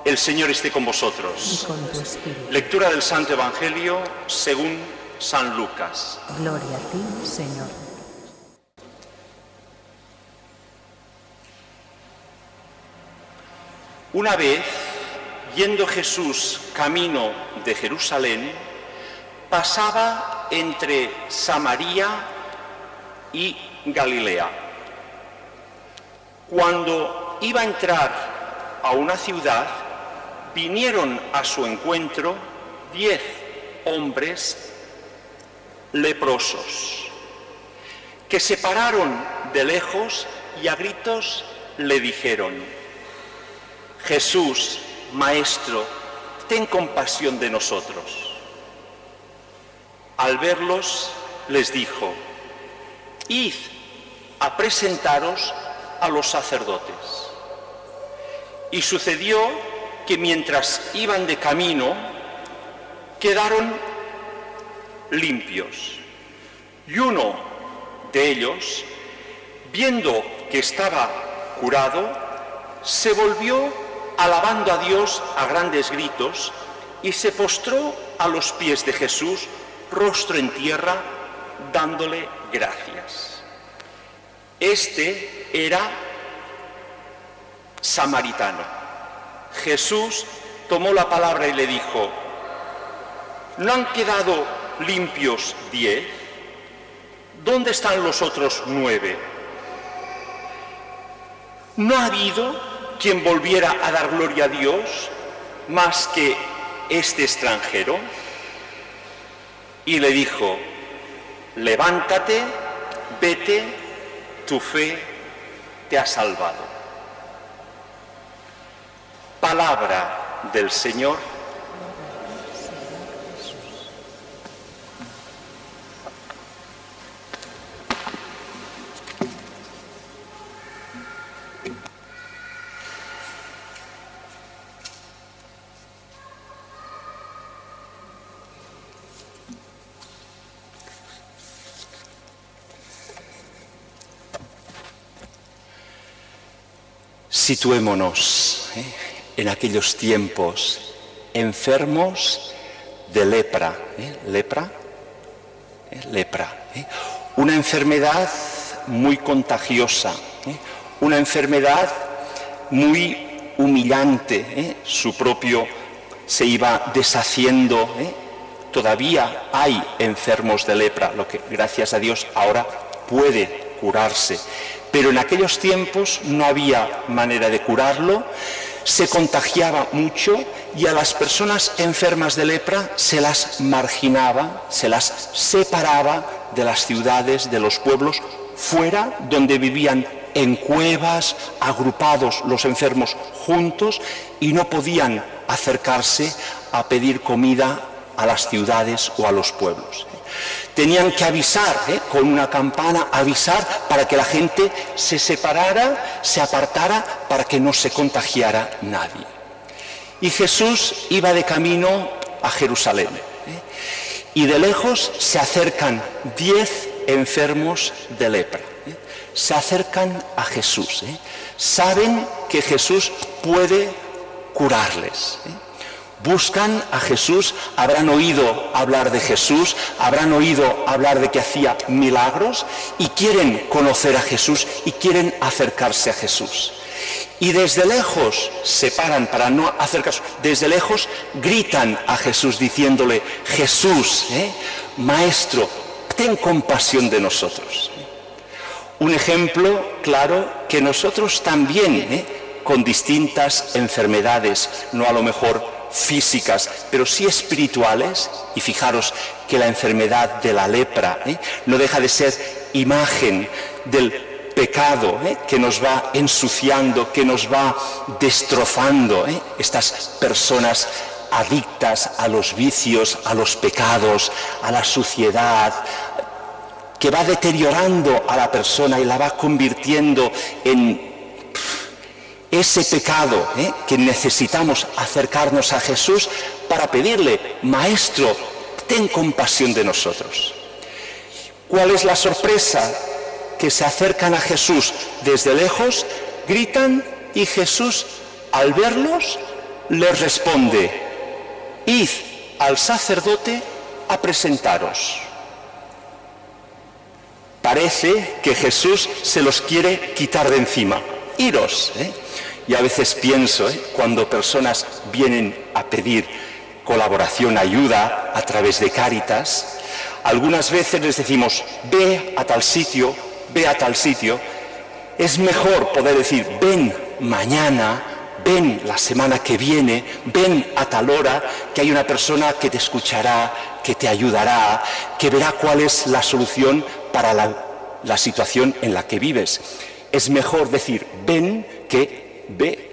El Señor esté con vosotros. Y con tu espíritu. Lectura del Santo Evangelio según San Lucas. Gloria a ti, Señor. Una vez, yendo Jesús camino de Jerusalén, pasaba entre Samaria y Galilea. Cuando iba a entrar a una ciudad, vinieron a su encuentro 10 hombres leprosos, que se pararon de lejos y a gritos le dijeron: Jesús, Maestro, ten compasión de nosotros. Al verlos, les dijo: id a presentaros a los sacerdotes. Y sucedió que mientras iban de camino, quedaron limpios. Y uno de ellos, viendo que estaba curado, se volvió alabando a Dios a grandes gritos y se postró a los pies de Jesús, rostro en tierra, dándole gracias. Este era samaritano. Jesús tomó la palabra y le dijo: ¿no han quedado limpios 10? ¿Dónde están los otros 9? ¿No ha habido quien volviera a dar gloria a Dios más que este extranjero? Y le dijo: levántate, vete, tu fe te ha salvado. Palabra del Señor. Situémonos en aquellos tiempos enfermos de lepra. ¿Lepra? Una enfermedad muy contagiosa, una enfermedad muy humillante. Su propio se iba deshaciendo. Todavía hay enfermos de lepra, lo que gracias a Dios ahora puede curarse. Pero en aquellos tiempos no había manera de curarlo, se contagiaba mucho y a las personas enfermas de lepra se las marginaba, se las separaba de las ciudades, de los pueblos, fuera donde vivían en cuevas, agrupados los enfermos juntos y no podían acercarse a pedir comida a las ciudades o a los pueblos. Tenían que avisar, con una campana, avisar para que la gente se separara, se apartara, para que no se contagiara nadie. Y Jesús iba de camino a Jerusalén. Y de lejos se acercan 10 enfermos de lepra. Se acercan a Jesús. Saben que Jesús puede curarles. Buscan a Jesús, habrán oído hablar de Jesús, habrán oído hablar de que hacía milagros y quieren conocer a Jesús y quieren acercarse a Jesús. Y desde lejos se paran para no acercarse, desde lejos gritan a Jesús diciéndole: Jesús, Maestro, ten compasión de nosotros. Un ejemplo claro que nosotros también, con distintas enfermedades, no a lo mejor físicas, pero sí espirituales, y fijaros que la enfermedad de la lepra no deja de ser imagen del pecado que nos va ensuciando, que nos va destrozando. Estas personas adictas a los vicios, a los pecados, a la suciedad, que va deteriorando a la persona y la va convirtiendo en ese pecado que necesitamos acercarnos a Jesús para pedirle: Maestro, ten compasión de nosotros. ¿Cuál es la sorpresa? Que se acercan a Jesús desde lejos, gritan y Jesús, al verlos, les responde: id al sacerdote a presentaros. Parece que Jesús se los quiere quitar de encima. Iros, Y a veces pienso, cuando personas vienen a pedir colaboración, ayuda a través de Cáritas, algunas veces les decimos: ve a tal sitio, ve a tal sitio. Es mejor poder decir: ven mañana, ven la semana que viene, ven a tal hora, que hay una persona que te escuchará, que te ayudará, que verá cuál es la solución para la situación en la que vives. Es mejor decir ven que ve.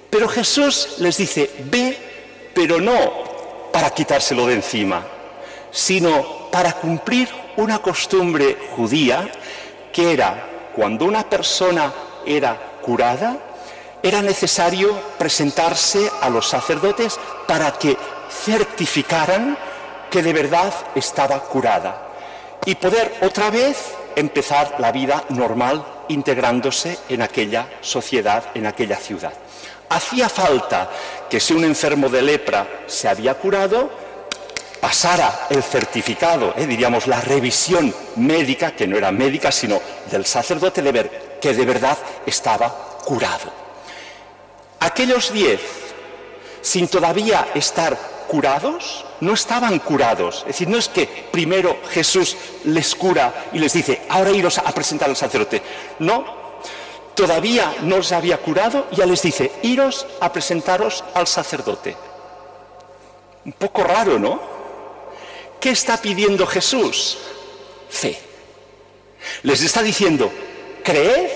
Pero Jesús les dice: ve, pero no para quitárselo de encima, sino para cumplir una costumbre judía, que era, cuando una persona era curada, era necesario presentarse a los sacerdotes para que certificaran que de verdad estaba curada y poder otra vez empezar la vida normal, integrándose en aquella sociedad, en aquella ciudad. Hacía falta que, si un enfermo de lepra se había curado, pasara el certificado, diríamos la revisión médica, que no era médica sino del sacerdote, de ver que de verdad estaba curado. Aquellos 10, sin todavía estar curados, no estaban curados. Es decir, no es que primero Jesús les cura y les dice: ahora iros a presentar al sacerdote. No, todavía no los había curado y ya les dice: iros a presentaros al sacerdote. Un poco raro, ¿no? ¿Qué está pidiendo Jesús? Fe. Les está diciendo: creed,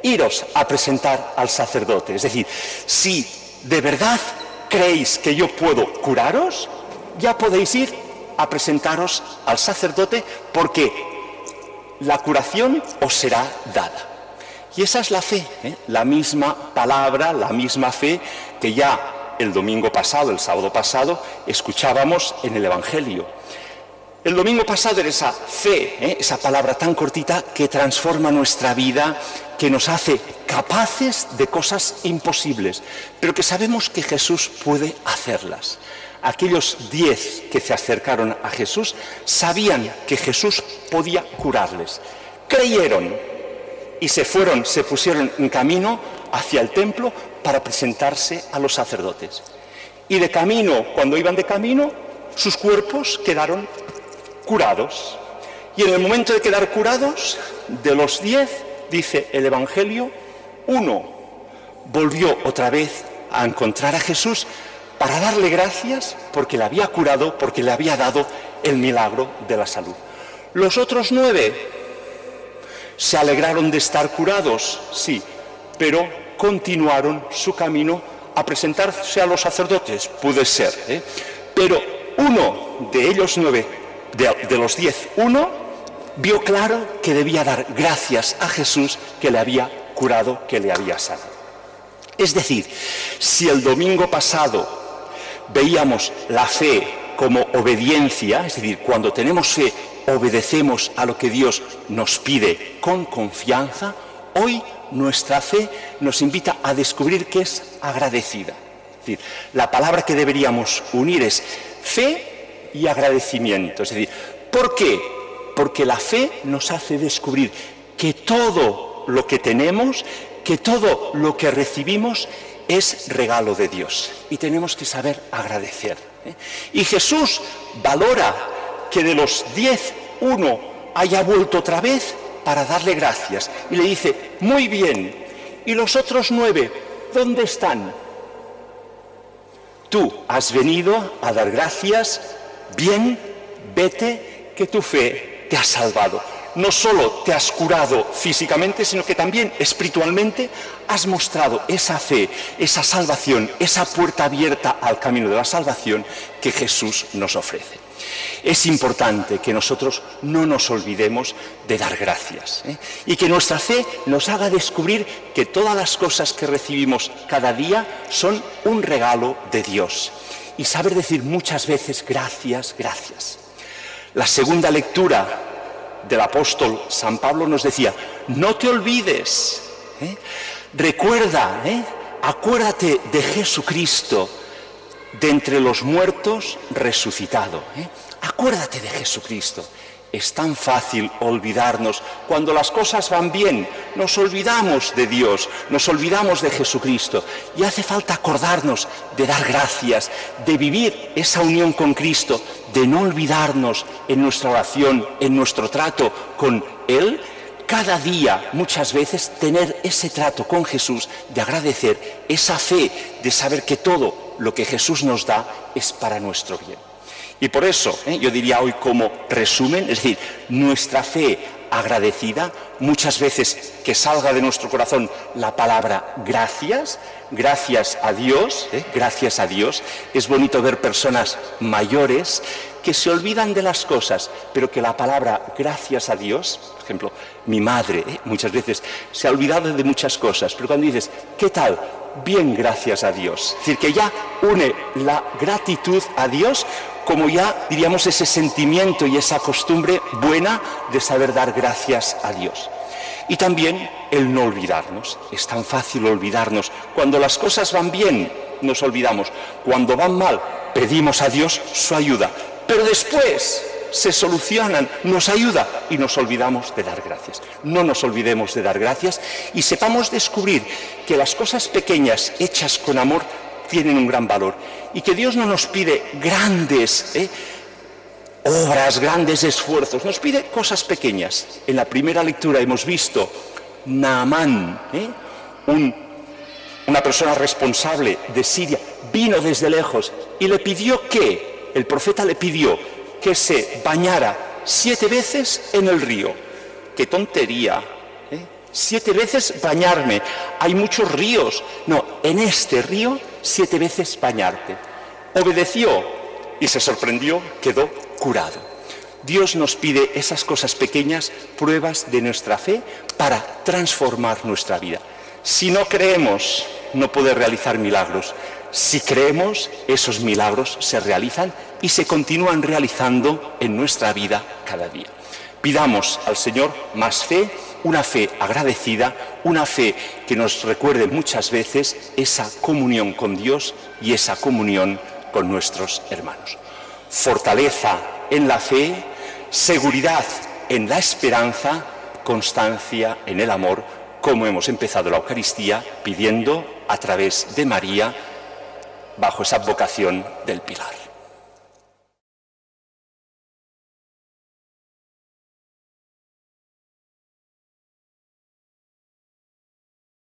iros a presentar al sacerdote. Es decir, si de verdad creéis que yo puedo curaros, ya podéis ir a presentaros al sacerdote, porque la curación os será dada. Y esa es la fe, la misma palabra, la misma fe que ya el domingo pasado, el sábado pasado, escuchábamos en el Evangelio. El domingo pasado era esa fe, esa palabra tan cortita que transforma nuestra vida, que nos hace capaces de cosas imposibles, pero que sabemos que Jesús puede hacerlas. Aquellos 10 que se acercaron a Jesús sabían que Jesús podía curarles. Creyeron y se pusieron en camino hacia el templo para presentarse a los sacerdotes. Y de camino, cuando iban de camino, sus cuerpos quedaron curados. Y en el momento de quedar curados, de los 10, dice el Evangelio, uno volvió otra vez a encontrar a Jesús para darle gracias porque le había curado, porque le había dado el milagro de la salud. Los otros 9 se alegraron de estar curados, sí, pero continuaron su camino a presentarse a los sacerdotes, puede ser, pero uno de ellos 9, de los 10, uno vio claro que debía dar gracias a Jesús que le había curado, que le había sanado. Es decir, si el domingo pasado veíamos la fe como obediencia, es decir, cuando tenemos fe obedecemos a lo que Dios nos pide con confianza, hoy nuestra fe nos invita a descubrir que es agradecida. Es decir, la palabra que deberíamos unir es fe y agradecimiento. Es decir, ¿por qué? Porque la fe nos hace descubrir que todo lo que tenemos, que todo lo que recibimos es regalo de Dios y tenemos que saber agradecer. Y Jesús valora que de los 10, uno haya vuelto otra vez para darle gracias y le dice: muy bien, ¿y los otros 9 dónde están? Tú has venido a dar gracias, bien, vete, que tu fe te ha salvado. No solo te has curado físicamente, sino que también espiritualmente has mostrado esa fe, esa salvación, esa puerta abierta al camino de la salvación que Jesús nos ofrece. Es importante que nosotros no nos olvidemos de dar gracias, y que nuestra fe nos haga descubrir que todas las cosas que recibimos cada día son un regalo de Dios. Y saber decir muchas veces gracias, gracias. La segunda lectura del apóstol San Pablo nos decía: no te olvides, recuerda acuérdate de Jesucristo, de entre los muertos resucitado. Acuérdate de Jesucristo. Es tan fácil olvidarnos. Cuando las cosas van bien, nos olvidamos de Dios, nos olvidamos de Jesucristo. Y hace falta acordarnos de dar gracias, de vivir esa unión con Cristo, de no olvidarnos en nuestra oración, en nuestro trato con Él. Cada día, muchas veces, tener ese trato con Jesús, de agradecer, esa fe, de saber que todo lo que Jesús nos da es para nuestro bien. Y por eso, yo diría hoy como resumen, es decir, nuestra fe agradecida, muchas veces que salga de nuestro corazón la palabra gracias, gracias a Dios, gracias a Dios. Es bonito ver personas mayores que se olvidan de las cosas, pero que la palabra gracias a Dios, por ejemplo, mi madre muchas veces se ha olvidado de muchas cosas, pero cuando dices, ¿qué tal? Bien, gracias a Dios. Es decir, que ya une la gratitud a Dios como ya, diríamos, ese sentimiento y esa costumbre buena de saber dar gracias a Dios. Y también el no olvidarnos. Es tan fácil olvidarnos. Cuando las cosas van bien, nos olvidamos. Cuando van mal, pedimos a Dios su ayuda. Pero después se solucionan, nos ayuda y nos olvidamos de dar gracias. No nos olvidemos de dar gracias y sepamos descubrir que las cosas pequeñas hechas con amor tienen un gran valor y que Dios no nos pide grandes obras, grandes esfuerzos, nos pide cosas pequeñas. En la primera lectura hemos visto Naamán, una persona responsable de Siria, vino desde lejos y le pidió que, el profeta le pidió que se bañara 7 veces en el río. ¡Qué tontería! 7 veces bañarme. Hay muchos ríos. No, en este río 7 veces bañarte. Obedeció y se sorprendió, quedó curado. Dios nos pide esas cosas pequeñas, pruebas de nuestra fe, para transformar nuestra vida. Si no creemos, no puede realizar milagros. Si creemos, esos milagros se realizan y se continúan realizando en nuestra vida cada día. Pidamos al Señor más fe, una fe agradecida, una fe que nos recuerde muchas veces esa comunión con Dios y esa comunión con nuestros hermanos. Fortaleza en la fe, seguridad en la esperanza, constancia en el amor, como hemos empezado la Eucaristía pidiendo a través de María, bajo esa advocación del Pilar.